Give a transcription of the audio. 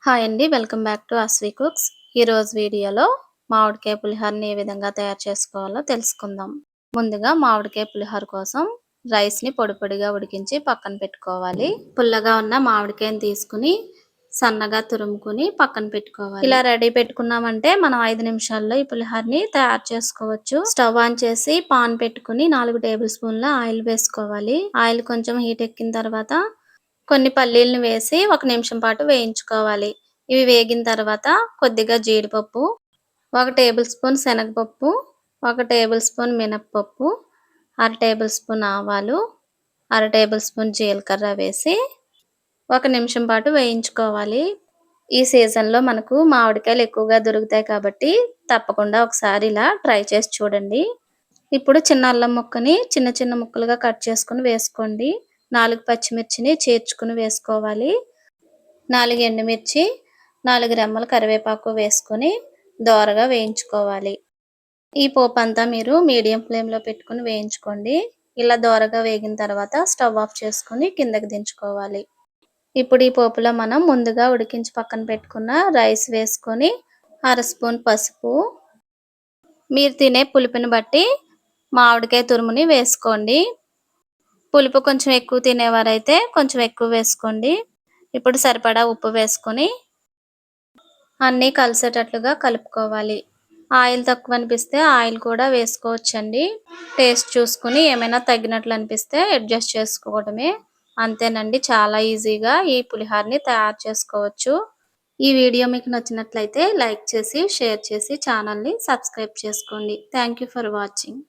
Hi అండి. Welcome back to Aswi cooks. ఈరోజు వీడియోలో మామిడికాయ పులిహోరని ఏ విధంగా తయారు చేసుకోవాలో తెలుసుకుందాం. ముందుగా మామిడికాయ పులిహోర కోసం రైస్ని పొడి పొడిగా ఉడికించి పక్కన పెట్టుకోవాలి. పుల్లగా ఉన్న మామిడికాయని తీసుకుని సన్నగా తురుముకుని పక్కన పెట్టుకోవాలి. ఇలా రెడీ పెట్టుకున్నామంటే మనం 5 నిమిషాల్లో ఈ పులిహోరని తయారు చేసుకోవచ్చు. స్టవ్ ఆన్ చేసి పాన్ పెట్టుకుని 4 టేబుల్ స్పూన్ల ఆయిల్ వేసుకోవాలి. ఆయిల్ కొంచెం హీట్ ఎక్కిన తర్వాత కొన్ని పల్లీలను వేసి 1 నిమిషం పాటు వేయించుకోవాలి. ఇవి వేగిన తర్వాత కొద్దిగా జీడిపప్పు, 1 టేబుల్ స్పూన్ శనగపప్పు, 1 టేబుల్ స్పూన్ మినపప్పు, 1/2 టేబుల్ స్పూన్ ఆవాలు, 1/2 టేబుల్ స్పూన్ జీలకర్ర వేసి 1 నిమిషం పాటు వేయించుకోవాలి. ఈ సీజన్లో మనకు మామిడికాయలు ఎక్కువగా దొరుకుతాయి కాబట్టి తప్పకుండా ఒకసారి ఇలా ట్రై చేసి చూడండి. ఇప్పుడు చిన్న అల్లం ముక్కని చిన్న చిన్న ముక్కలుగా కట్ చేసుకుని వేసుకోండి. 4 పచ్చిమిర్చిని చేర్చుకుని వేసుకోవాలి. 4 ఎండుమిర్చి, 4 రెమ్మల కరివేపాకు వేసుకొని దోరగా వేయించుకోవాలి. ఈ పోపు అంతా మీరు మీడియం ఫ్లేమ్లో పెట్టుకుని వేయించుకోండి. ఇలా దోరగా వేగిన తర్వాత స్టవ్ ఆఫ్ చేసుకుని కిందకి దించుకోవాలి. ఇప్పుడు ఈ పోపులో మనం ముందుగా ఉడికించి పక్కన పెట్టుకున్న రైస్ వేసుకొని 1/2 స్పూన్ పసుపు, మీరు తినే పులుపుని బట్టి మామిడికాయ తురుముని వేసుకోండి. పులుపు కొంచెం ఎక్కువ తినేవారైతే కొంచెం ఎక్కువ వేసుకోండి. ఇప్పుడు సరిపడా ఉప్పు వేసుకొని అన్నీ కలిసేటట్లుగా కలుపుకోవాలి. ఆయిల్ తక్కువ అనిపిస్తే ఆయిల్ కూడా వేసుకోవచ్చండి. టేస్ట్ చూసుకుని ఏమైనా తగ్గినట్లు అనిపిస్తే అడ్జస్ట్ చేసుకోవడమే. అంతేనండి, చాలా ఈజీగా ఈ పులిహోరని తయారు చేసుకోవచ్చు. ఈ వీడియో మీకు నచ్చినట్లయితే లైక్ చేసి, షేర్ చేసి ఛానల్ని సబ్స్క్రైబ్ చేసుకోండి. Thank you for watching.